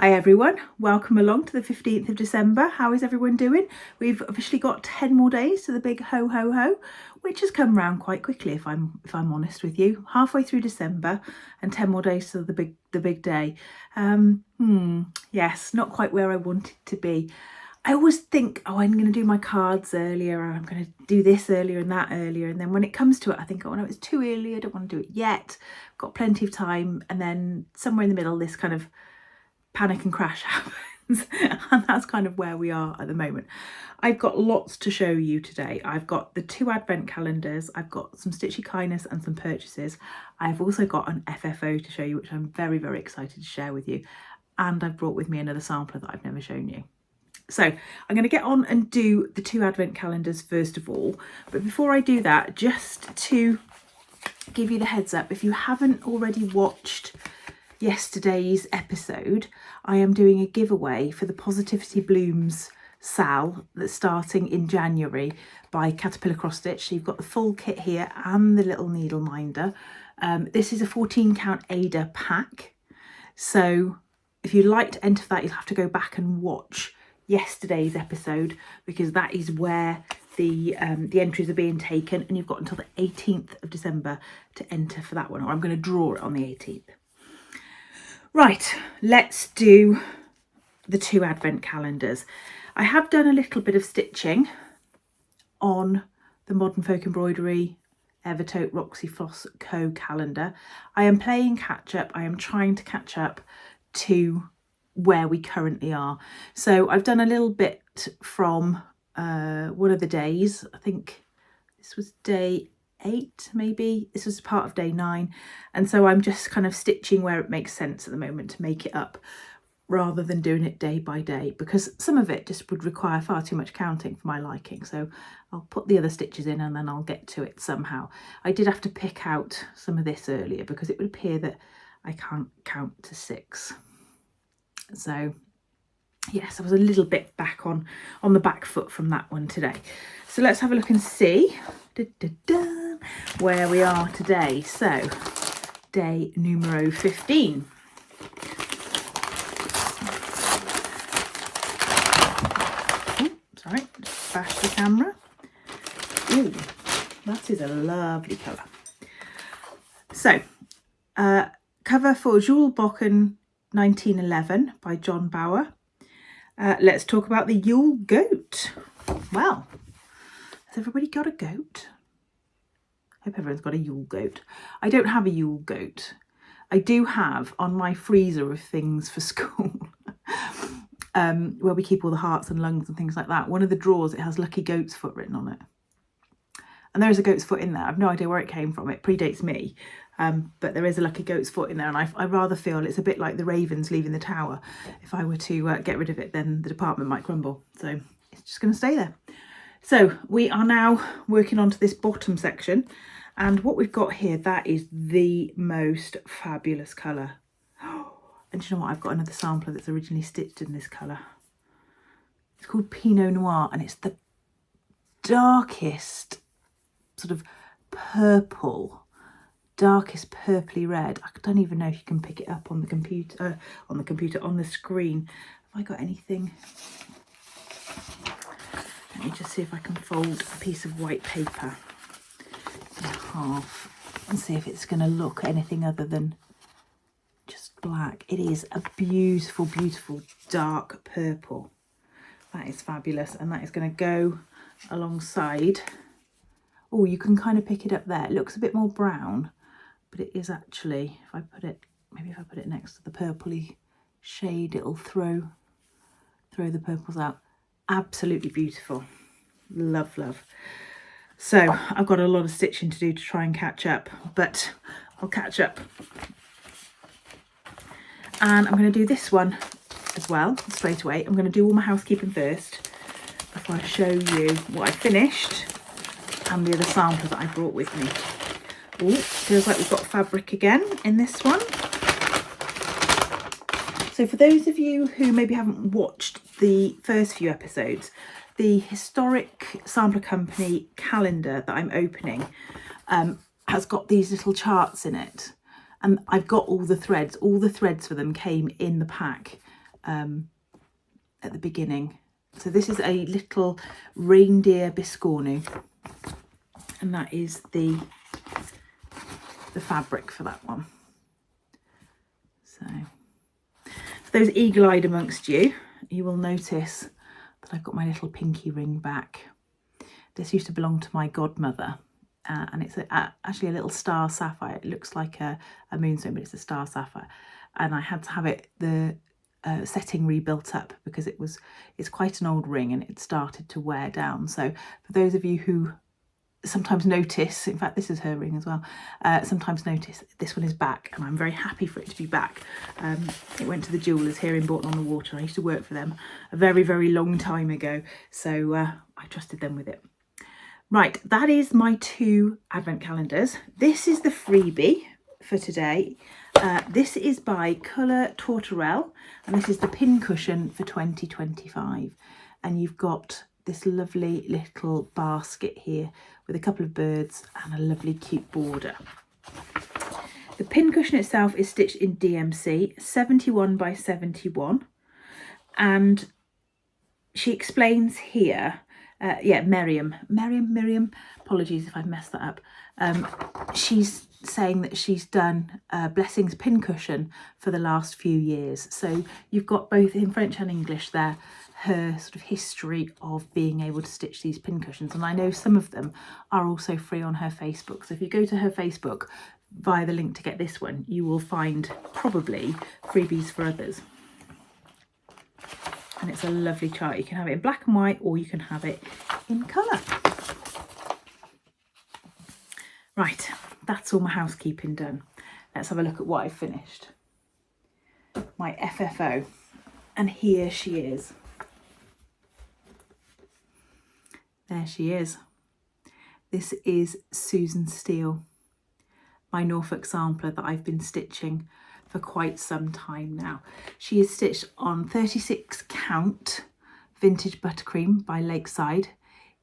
Hi everyone, welcome along to the 15th of December. How is everyone doing? We've officially got 10 more days to the big ho ho ho, which has come round quite quickly if I'm honest with you. Halfway through December and 10 more days to the big day. Yes, not quite where I wanted to be. I always think, oh, I'm going to do my cards earlier, or I'm going to do this earlier and that earlier. And then when it comes to it, I think, oh no, it's too early. I don't want to do it yet. I've got plenty of time. And then somewhere in the middle, this kind of panic and crash happens. And that's kind of where we are at the moment. I've got lots to show you today. I've got the 2 advent calendars. I've got some Stitchy Kindness and some purchases. I've also got an FFO to show you, which I'm very, very excited to share with you. And I've brought with me another sampler that I've never shown you. So I'm going to get on and do the 2 advent calendars first of all. But before I do that, just to give you the heads up, if you haven't already watched yesterday's episode, I am doing a giveaway for the Positivity Blooms SAL that's starting in January by Caterpillar Cross Stitch. So you've got the full kit here and the little needle minder. This is a 14 count Ada pack. So if you'd like to enter that, you'll have to go back and watch yesterday's episode, because that is where the entries are being taken, and you've got until the 18th of December to enter for that one, or I'm going to draw it on the 18th. Right, let's do the 2 advent calendars. I have done a little bit of stitching on the Modern Folk Embroidery Evertote Roxy Floss Co calendar. I am playing catch up. I am trying to catch up to where we currently are. So I've done a little bit from one of the days. I think this was day 8, maybe. This was part of day 9. And so I'm just kind of stitching where it makes sense at the moment to make it up, rather than doing it day by day, because some of it just would require far too much counting for my liking. So I'll put the other stitches in and then I'll get to it somehow. I did have to pick out some of this earlier because it would appear that I can't count to 6. So yes, I was a little bit back on the back foot from that one today. So let's have a look and see where we are today. So day numero 15. Sorry, just bash the camera. Ooh, that is a lovely colour. So, cover for Jules Bocken 1911 by John Bower. Let's talk about the Yule goat. Well, has everybody got a goat? I hope everyone's got a Yule goat. I don't have a Yule goat. I do have on my freezer of things for school, where we keep all the hearts and lungs and things like that. One of the drawers, it has Lucky Goat's Foot written on it. And there is a goat's foot in there. I've no idea where it came from. It predates me. But there is a Lucky Goat's Foot in there, and I rather feel it's a bit like the ravens leaving the tower. If I were to get rid of it, then the department might crumble. So it's just going to stay there. So we are now working on to this bottom section, and what we've got here, that is the most fabulous colour. And do you know what? I've got another sampler that's originally stitched in this colour. It's called Pinot Noir, and it's the darkest sort of purple, darkest purpley red. I don't even know if you can pick it up on the computer, on the screen. Have I got anything? Let me just see if I can fold a piece of white paper in half and see if it's going to look anything other than just black. It is a beautiful, beautiful dark purple. That is fabulous, and that is going to go alongside. Oh, you can kind of pick it up there. It looks a bit more brown, but it is actually, if I put it next to the purpley shade, it'll throw the purples out. Absolutely beautiful. Love, love. So I've got a lot of stitching to do to try and catch up, but I'll catch up. And I'm going to do this one as well straight away. I'm going to do all my housekeeping first before I show you what I finished and the other sampler that I brought with me. Oh, feels like we've got fabric again in this one. So for those of you who maybe haven't watched the first few episodes, the historic sampler company calendar that I'm opening has got these little charts in it, and I've got all the threads for them came in the pack at the beginning. So this is a little reindeer biscornu, and that is the fabric for that one. So for those eagle-eyed amongst you, you will notice that I've got my little pinky ring back. This used to belong to my godmother, and it's actually a little star sapphire. It looks like a moonstone, but it's a star sapphire, and I had to have it setting rebuilt up because it's quite an old ring and it started to wear down. So for those of you who sometimes notice, in fact this is her ring as well, sometimes notice this one is back, and I'm very happy for it to be back. It went to the jewellers here in Bourton-on-the-Water. I used to work for them a very, very long time ago, so I trusted them with it. Right, that is my 2 advent calendars. This is the freebie for today. This is by Couleur Tourtorelle, and this is the pin cushion for 2025. And you've got this lovely little basket here with a couple of birds and a lovely cute border. The pin cushion itself is stitched in DMC 71 by 71, and she explains here, Miriam, apologies if I've messed that up. She's saying that she's done Blessings pin cushion for the last few years. So you've got both in French and English there, her sort of history of being able to stitch these pin cushions. And I know some of them are also free on her Facebook. So if you go to her Facebook via the link to get this one, you will find probably freebies for others. And it's a lovely chart. You can have it in black and white, or you can have it in colour. Right, that's all my housekeeping done. Let's have a look at what I've finished. My FFO, and here she is. There she is. This is Susan Steele, my Norfolk sampler that I've been stitching for quite some time now. She is stitched on 36 count vintage buttercream by Lakeside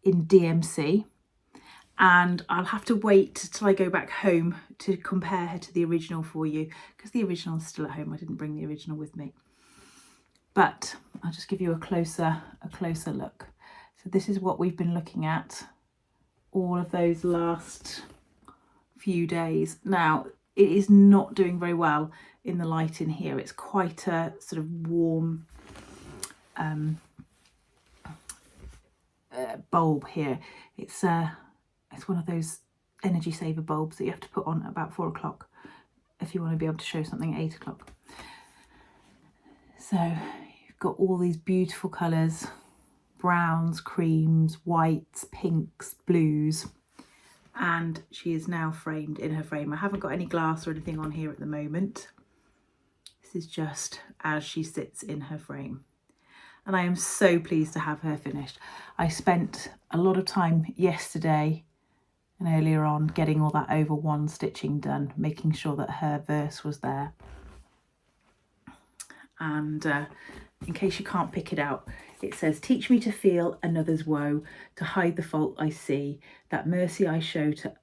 in DMC, and I'll have to wait till I go back home to compare her to the original for you, because the original is still at home. I didn't bring the original with me, but I'll just give you a closer look. So this is what we've been looking at all of those last few days. Now it is not doing very well in the light in here. It's quite a sort of warm bulb here. It's one of those energy saver bulbs that you have to put on at about 4 o'clock if you want to be able to show something at 8 o'clock. So you've got all these beautiful colours, browns, creams, whites, pinks, blues, and she is now framed in her frame. I haven't got any glass or anything on here at the moment. This is just as she sits in her frame. And I am so pleased to have her finished. I spent a lot of time yesterday and earlier on getting all that over one stitching done, making sure that her verse was there. And in case you can't pick it out, it says, "Teach me to feel another's woe, to hide the fault I see, that mercy I show to,"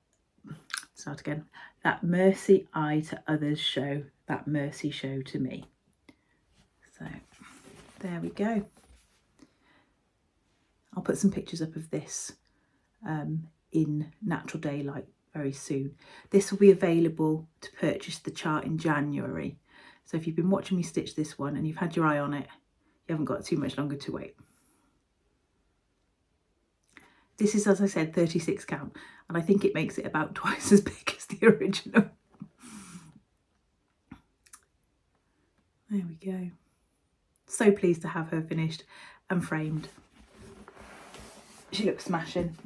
start again, "that mercy I to others show, that mercy show to me." So there we go. I'll put some pictures up of this in natural daylight very soon. This will be available to purchase the chart in January. So if you've been watching me stitch this one and you've had your eye on it, you haven't got too much longer to wait. This is, as I said, 36 count, and I think it makes it about twice as big as the original. There we go. So pleased to have her finished and framed. She looks smashing.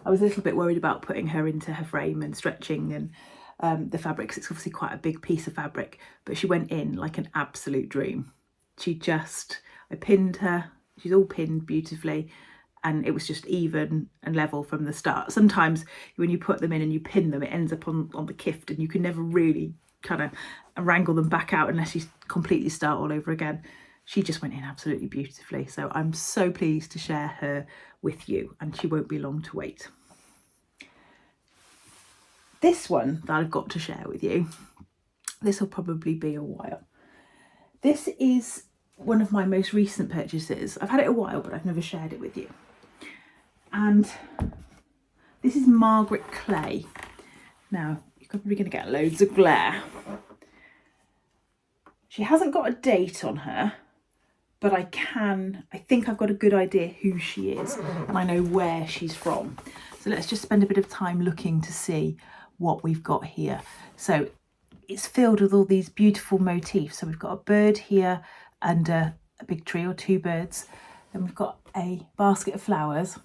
I was a little bit worried about putting her into her frame and stretching and the fabric, 'cause it's obviously quite a big piece of fabric, but she went in like an absolute dream. I pinned her, she's all pinned beautifully, and it was just even and level from the start. Sometimes when you put them in and you pin them, it ends up on the kift, and you can never really kind of wrangle them back out unless you completely start all over again. She just went in absolutely beautifully. So I'm so pleased to share her with you, and she won't be long to wait. This one that I've got to share with you This will probably be a while. This is one of my most recent purchases. I've had it a while, but I've never shared it with you. And this is Margaret Clay. Now, you're probably going to get loads of glare. She hasn't got a date on her, but I think I've got a good idea who she is, and I know where she's from. So let's just spend a bit of time looking to see what we've got here. So it's filled with all these beautiful motifs. So we've got a bird here under a big tree, or two birds. Then we've got a basket of flowers.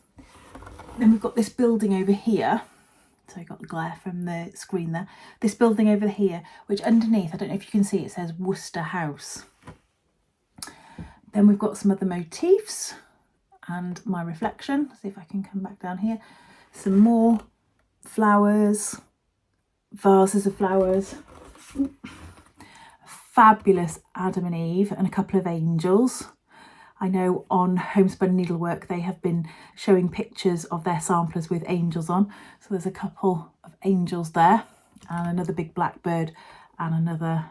Then we've got this building over here. So I got the glare from the screen there. This building over here, which underneath, I don't know if you can see, it says Worcester House. Then we've got some other motifs and my reflection. See if I can come back down here. Some more flowers, vases of flowers. Fabulous Adam and Eve and a couple of angels. I know on Homespun Needlework they have been showing pictures of their samplers with angels on. So there's a couple of angels there, and another big blackbird, and another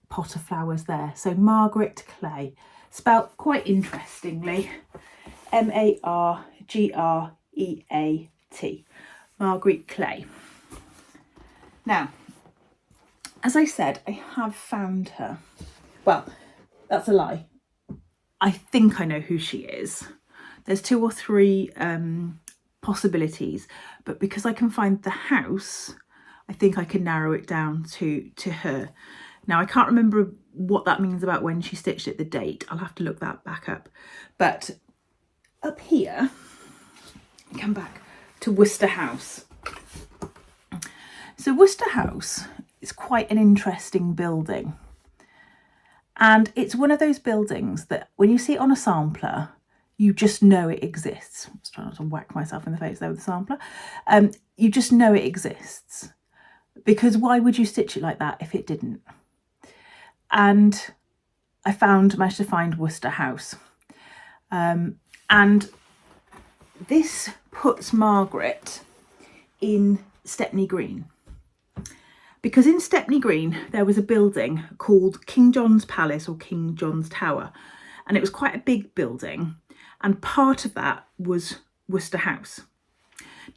pot of flowers there. So Margaret Clay, spelt quite interestingly, M-A-R-G-R-E-A-T, Margaret Clay. Now, as I said, I have found her. Well, that's a lie. I think I know who she is. There's 2 or 3 possibilities, but because I can find the house, I think I can narrow it down to her. Now, I can't remember what that means about when she stitched it, the date. I'll have to look that back up. But up here, come back to Worcester House. So Worcester House is quite an interesting building. And it's one of those buildings that when you see it on a sampler, you just know it exists. I'm just trying not to whack myself in the face there with the sampler. You just know it exists. Because why would you stitch it like that if it didn't? And I managed to find Worcester House. And this puts Margaret in Stepney Green. Because in Stepney Green, there was a building called King John's Palace or King John's Tower. And it was quite a big building. And part of that was Worcester House.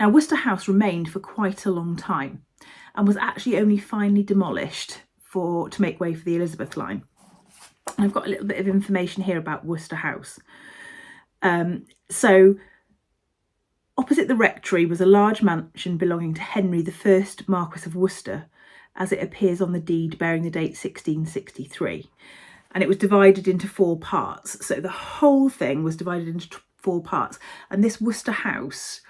Now, Worcester House remained for quite a long time and was actually only finally demolished to make way for the Elizabeth line. And I've got a little bit of information here about Worcester House. So opposite the rectory was a large mansion belonging to Henry I, Marquess of Worcester, as it appears on the deed bearing the date 1663. And it was divided into 4 parts. So the whole thing was divided into 4 parts. And this Worcester House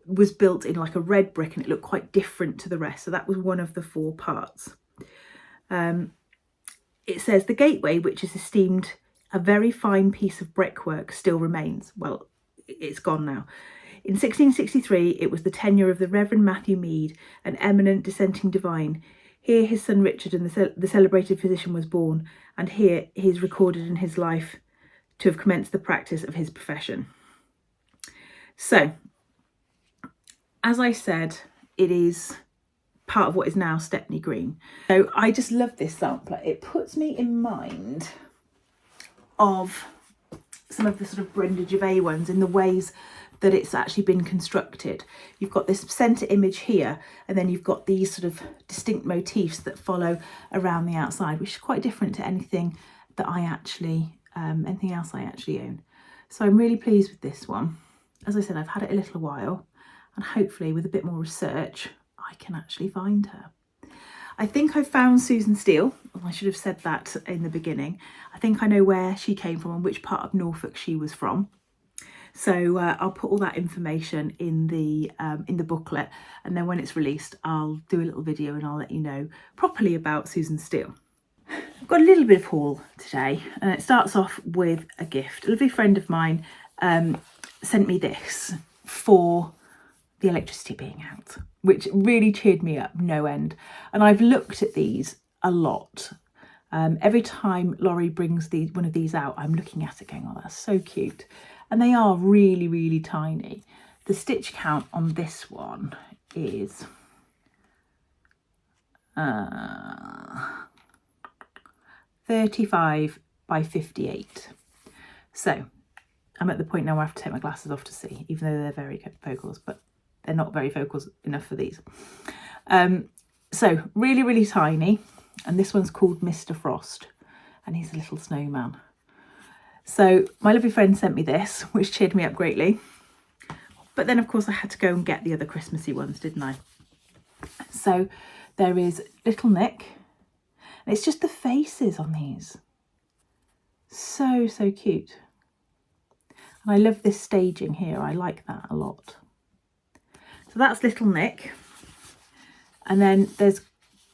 was built in like a red brick, and it looked quite different to the rest. So that was one of the 4 parts. It says the gateway, which is esteemed a very fine piece of brickwork, still remains. Well, it's gone now. In 1663, it was the tenure of the Reverend Matthew Mead, an eminent dissenting divine. Here his son Richard and the celebrated physician was born, and here he is recorded in his life to have commenced the practice of his profession. So, as I said, it is part of what is now Stepney Green. So I just love this sampler. It puts me in mind of some of the sort of Brenda Gervais ones in the ways that it's actually been constructed. You've got this centre image here, and then you've got these sort of distinct motifs that follow around the outside, which is quite different to anything that anything else I actually own. So I'm really pleased with this one. As I said, I've had it a little while, and hopefully with a bit more research, I can actually find her. I think I've found Susan Steele. I should have said that in the beginning. I think I know where she came from and which part of Norfolk she was from. So I'll put all that information in the booklet, and then when it's released, I'll do a little video and I'll let you know properly about Susan Steele. I've got a little bit of haul today, and it starts off with a gift. A lovely friend of mine sent me this for the electricity being out, which really cheered me up no end. And I've looked at these a lot. Every time Laurie brings one of these out, I'm looking at it going, oh, that's so cute. And they are really, really tiny. The stitch count on this one is 35 by 58. So I'm at the point now where I have to take my glasses off to see, even though they're very focals, but they're not very focals enough for these. So really, really tiny. And this one's called Mr. Frost, and he's a little snowman. So my lovely friend sent me this, which cheered me up greatly. But then, of course, I had to go and get the other Christmassy ones, didn't I? So there is Little Nick. And it's just the faces on these. So, so cute. And I love this staging here. I like that a lot. So that's Little Nick. And then there's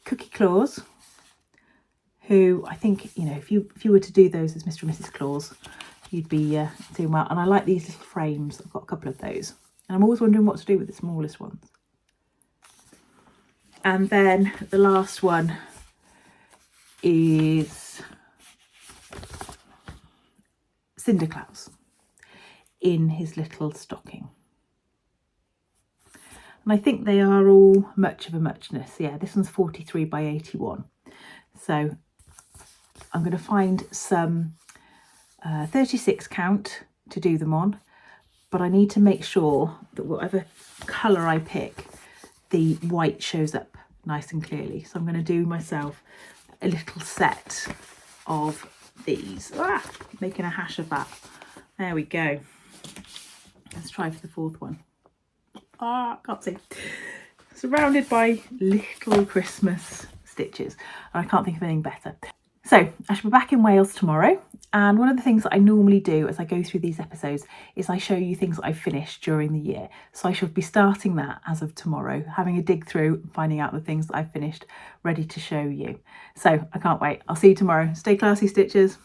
Cookie Claus, who I think, you know, if you were to do those as Mr. and Mrs. Claus, you'd be doing well. And I like these little frames. I've got a couple of those. And I'm always wondering what to do with the smallest ones. And then the last one is Cinderclaus in his little stocking. And I think they are all much of a muchness. Yeah, this one's 43 by 81. So I'm going to find some 36 count to do them on, but I need to make sure that whatever colour I pick, the white shows up nice and clearly. So I'm going to do myself a little set of these. Making a hash of that. There we go. Let's try for the fourth one. Can't see. Surrounded by little Christmas stitches. And I can't think of anything better. So I shall be back in Wales tomorrow, and one of the things that I normally do as I go through these episodes is I show you things that I've finished during the year. So I shall be starting that as of tomorrow, having a dig through and finding out the things that I've finished ready to show you. So I can't wait. I'll see you tomorrow. Stay classy, stitchers.